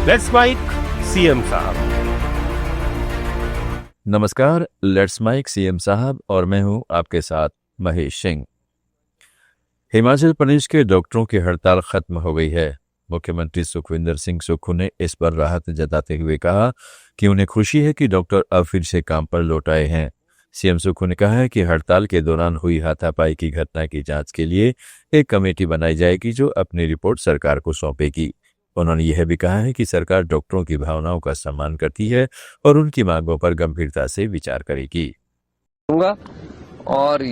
Let's mic CM साहब। नमस्कार, let's mic CM साहब और मैं हूं आपके साथ महेश सिंह। हिमाचल प्रदेश के डॉक्टरों की हड़ताल खत्म हो गई है। मुख्यमंत्री सुखविंदर सिंह सुक्खू ने इस पर राहत जताते हुए कहा कि उन्हें खुशी है कि डॉक्टर अब फिर से काम पर लौट आए हैं। सीएम सुक्खू ने कहा है कि हड़ताल के दौरान हुई हाथापाई की घटना की जांच के लिए एक कमेटी बनाई जाएगी जो अपनी रिपोर्ट सरकार को सौंपेगी। उन्होंने यह भी कहा है कि सरकार डॉक्टरों की भावनाओं का सम्मान करती है और उनकी मांगों पर गंभीरता से विचार करेगी। और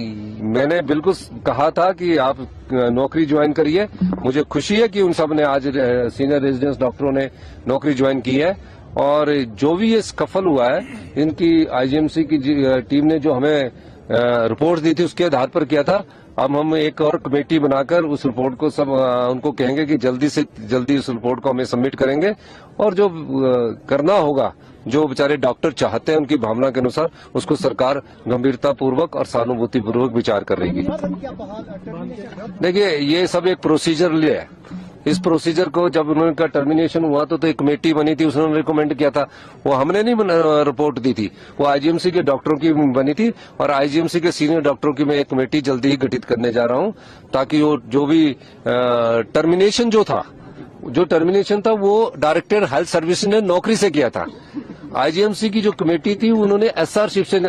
मैंने बिल्कुल कहा था कि आप नौकरी ज्वाइन करिए। मुझे खुशी है कि उन सब ने आज सीनियर रेजिडेंस डॉक्टरों ने नौकरी ज्वाइन की है। और जो भी ये स्कफल हुआ है, इनकी आईजीएमसी की टीम ने जो हमें रिपोर्ट दी थी उसके आधार पर किया था। अब हम एक और कमेटी बनाकर उस रिपोर्ट को सब उनको कहेंगे कि जल्दी से जल्दी उस रिपोर्ट को हमें सबमिट करेंगे और जो करना होगा, जो बेचारे डॉक्टर चाहते हैं उनकी भावना के अनुसार, उसको सरकार गंभीरता पूर्वक और सहानुभूति पूर्वक विचार कर रही है। देखिए, ये सब एक प्रोसीजर है। इस प्रोसीजर को जब उनका टर्मिनेशन हुआ तो एक कमेटी बनी थी, उसने रिकमेंड किया था। वो हमने नहीं रिपोर्ट दी थी, वो आईजीएमसी के डॉक्टरों की बनी थी। और आईजीएमसी के सीनियर डॉक्टरों की मैं एक कमेटी जल्दी ही गठित करने जा रहा हूं, ताकि वो जो भी टर्मिनेशन था वो डायरेक्टर हेल्थ सर्विस ने नौकरी से किया था। आईजीएमसी की जो कमेटी थी उन्होंने एसआरशिप से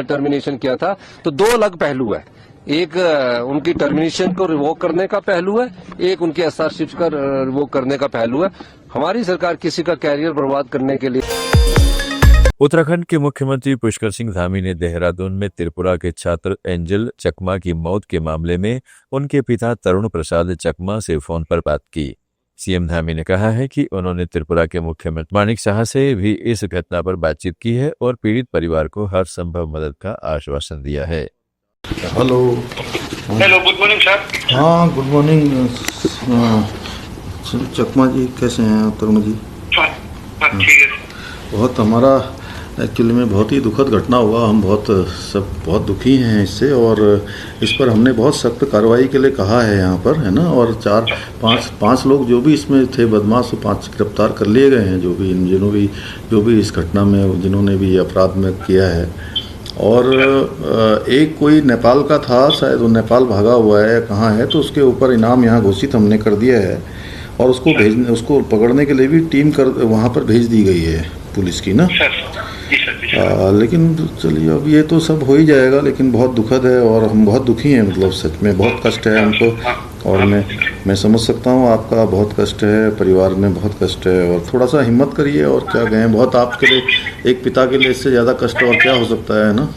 टर्मिनेशन किया था। तो दो अलग पहलू है, एक उनकी टर्मिनेशन को रिवोक करने का पहलू है, एक उनके एसआरशिप का रिवोक करने का पहलू है। हमारी सरकार किसी का कैरियर बर्बाद करने के लिए। उत्तराखंड के मुख्यमंत्री पुष्कर सिंह धामी ने देहरादून में त्रिपुरा के छात्र एंजल चकमा की मौत के मामले में उनके पिता तरुण प्रसाद चकमा से फोन पर बात की। सीएम धामी ने कहा है कि उन्होंने त्रिपुरा के मुख्यमंत्री माणिक शाह से भी इस घटना पर बातचीत की है और पीड़ित परिवार को हर संभव मदद का आश्वासन दिया है। Hello good morning sir. हाँ, गुड मॉर्निंग। चकमा जी कैसे हैं? तरुण जी ठीक है। बहुत हमारा एक्चुअली में बहुत ही दुखद घटना हुआ। हम बहुत दुखी हैं इससे, और इस पर हमने बहुत सख्त कार्रवाई के लिए कहा है यहाँ पर, है ना। और पांच लोग जो भी इसमें थे बदमाश, 5 गिरफ्तार कर लिए गए हैं, जो भी इस घटना में जिन्होंने भी अपराध में किया है। और एक कोई नेपाल का था, शायद वो नेपाल भागा हुआ है, कहाँ है, तो उसके ऊपर इनाम यहाँ घोषित हमने कर दिया है। और उसको पकड़ने के लिए भी टीम वहाँ पर भेज दी गई है पुलिस की ना। लेकिन चलिए, अब ये तो सब हो ही जाएगा, लेकिन बहुत दुखद है और हम बहुत दुखी हैं। मतलब सच में बहुत कष्ट है हमको, और मैं समझ सकता हूँ आपका बहुत कष्ट है, परिवार में बहुत कष्ट है। और थोड़ा सा हिम्मत करिए, और क्या कहें, बहुत आपके लिए, एक पिता के लिए इससे ज़्यादा कष्ट और क्या हो सकता है ना।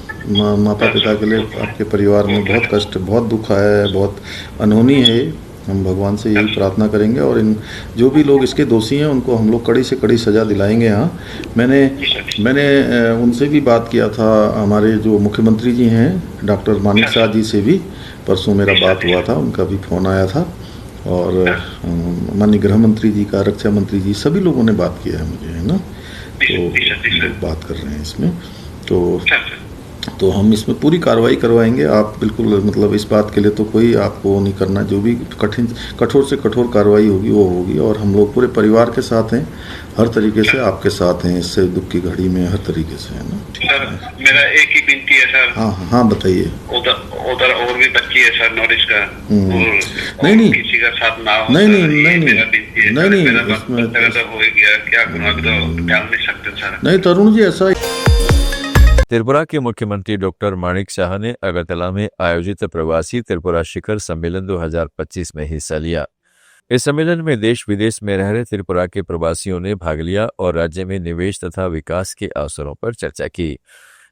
माता पिता के लिए आपके परिवार में बहुत कष्ट, बहुत दुख है, बहुत अनहोनी है। हम भगवान से यही प्रार्थना करेंगे, और इन जो भी लोग इसके दोषी हैं उनको हम लोग कड़ी से कड़ी सज़ा दिलाएंगे। यहाँ मैंने उनसे भी बात किया था, हमारे जो मुख्यमंत्री जी हैं डॉक्टर माणिक शाह जी से भी परसों मेरा बात हुआ था, उनका भी फ़ोन आया था। और माननीय गृह मंत्री जी का, रक्षा मंत्री जी, सभी लोगों ने बात किया है मुझे, है ना। तो बात कर रहे हैं इसमें, तो हम इसमें पूरी कार्रवाई करवाएंगे। आप बिल्कुल, मतलब इस बात के लिए तो कोई आपको नहीं करना, जो भी कठोर से कठोर कार्रवाई होगी वो होगी। और हम लोग पूरे परिवार के साथ हैं, हर तरीके से आपके साथ हैं इससे दुख की घड़ी में, हर तरीके से, है ना। सर, मेरा एक ही विनती है सर। हाँ बताइए। उधर और भी बच्ची है सर, नॉलेज का, नहीं किसी का साथ ना हो। नहीं, नहीं तरुण जी, ऐसा त्रिपुरा के मुख्यमंत्री डॉक्टर माणिक शाह ने अगरतला में आयोजित प्रवासी त्रिपुरा शिखर सम्मेलन 2025 में हिस्सा लिया। इस सम्मेलन में देश विदेश में रह रहे त्रिपुरा के प्रवासियों ने भाग लिया और राज्य में निवेश तथा विकास के अवसरों पर चर्चा की।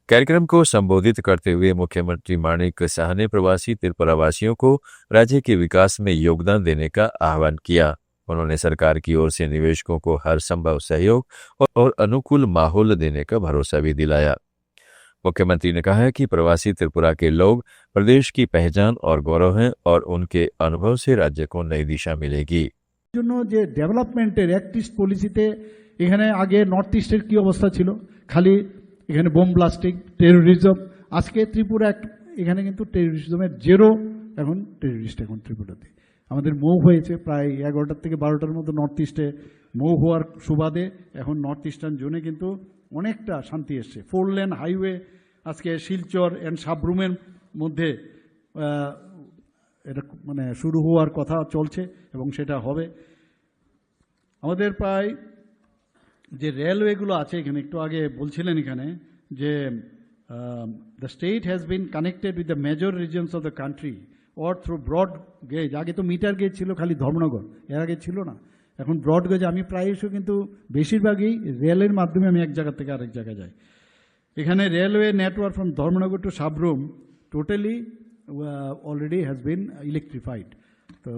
कार्यक्रम को संबोधित करते हुए मुख्यमंत्री माणिक शाह ने प्रवासी त्रिपुरावासियों को राज्य के विकास में योगदान देने का आह्वान किया। उन्होंने सरकार की ओर से निवेशकों को हर संभव सहयोग और अनुकूल माहौल देने का भरोसा भी दिलाया। मुख्यमंत्री ने कहा है कि प्रवासी त्रिपुरा के लोग प्रदेश की पहचान और गौरव हैं और उनके अनुभव से राज्य को नई दिशा मिलेगी। যে ডেভেলপমেন্টের অ্যাক্টিস্ট পলিসিতে এখানে আগে নর্থ ইস্টের কি অবস্থা ছিল, খালি এখানে বোম ব্লাস্টিং, টেরোরিজম। আজকে ত্রিপুরা এখানে কিন্তু টেরোরিজমের জেরো, এখন টেরোরিস্ট এখন ত্রিপুরাতে আমাদের মুভ হয়েছে। প্রায় 11টার থেকে 12টার মতো নর্থ ইস্টে মৌ হওয়ার সুবাদে এখন নর্থ ইস্টার্ন জোনে কিন্তু অনেকটা শান্তি এসছে। 4 লেন হাইওয়ে আজকে শিলচর অ্যান্ড সাবরুমের মধ্যে এটা মানে শুরু হওয়ার কথা চলছে এবং সেটা হবে। আমাদের প্রায় যে রেলওয়েগুলো আছে এখানে একটু আগে বলছিলেন এখানে যে the state has been connected with the major reasons of the country or through broad gauge. আগে তো মিটার গেজ ছিল খালি ধর্মনগর, এর আগে ছিল না। এখন ব্রড গেজ আমি প্রায়শই কিন্তু বেশিরভাগই রেলের মাধ্যমে আমি এক জায়গা থেকে আরেক জায়গায় যাই। এখানে railway network from Dharmanagar to Sabroom totally already has been electrified. तो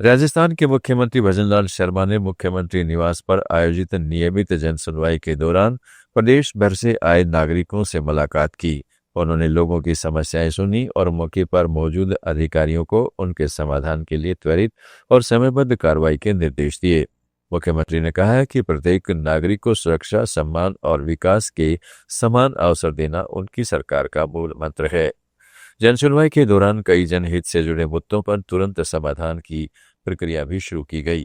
राजस्थान के मुख्यमंत्री भजनलाल शर्मा ने मुख्यमंत्री निवास पर आयोजित नियमित जन सुनवाई के दौरान प्रदेश भर से आए नागरिकों से मुलाकात की। उन्होंने लोगों की समस्याएं सुनी और मौके पर मौजूद अधिकारियों को उनके समाधान के लिए त्वरित और समयबद्ध कार्रवाई के निर्देश दिए। मुख्यमंत्री ने कहा है कि प्रत्येक नागरिक को सुरक्षा, सम्मान और विकास के समान अवसर देना उनकी सरकार का मूल मंत्र है। जन सुनवाई के दौरान कई जनहित से जुड़े मुद्दों पर तुरंत समाधान की प्रक्रिया भी शुरू की गई।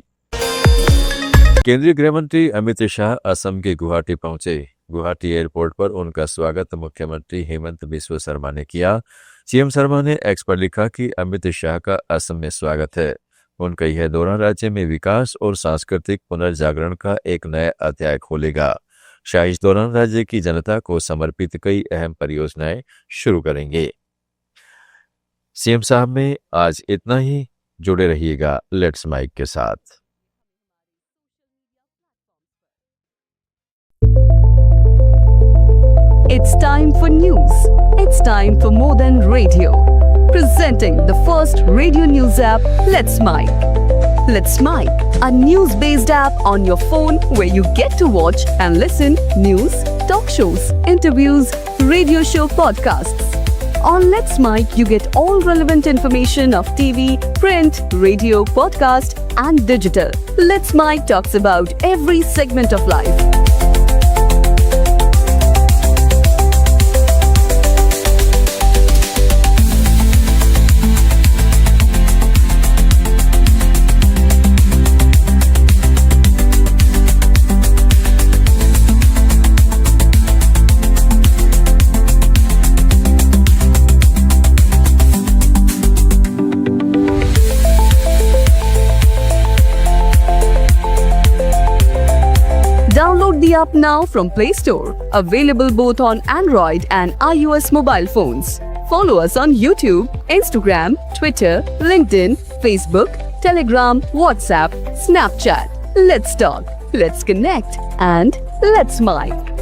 केंद्रीय गृह मंत्री अमित शाह असम के गुवाहाटी पहुंचे। गुवाहाटी एयरपोर्ट पर उनका स्वागत मुख्यमंत्री हेमंत बिस्व शर्मा ने किया। सीएम शर्मा ने एक्स पर लिखा कि अमित शाह का असम में स्वागत है। उनका यह दौरा राज्य में विकास और सांस्कृतिक पुनर्जागरण का एक नया अध्याय खोलेगा। शाह इस दौरान राज्य की जनता को समर्पित कई अहम परियोजनाएं शुरू करेंगे। सीएम साहब में आज इतना ही। जुड़े रहिएगा लेट्स माइक के साथ। It's time for news. It's time for more than radio. Presenting the first radio news app, Let's Mike. Let's Mike, a news-based app on your phone where you get to watch and listen news, talk shows, interviews, radio show podcasts. On Let's Mike, you get all relevant information of TV, print, radio, podcast, and digital. Let's Mike talks about every segment of life. Download the app now from Play Store. Available both on Android and iOS mobile phones. Follow us on YouTube, Instagram, Twitter, LinkedIn, Facebook, Telegram, WhatsApp, Snapchat. Let's talk, let's connect, and let's Mike.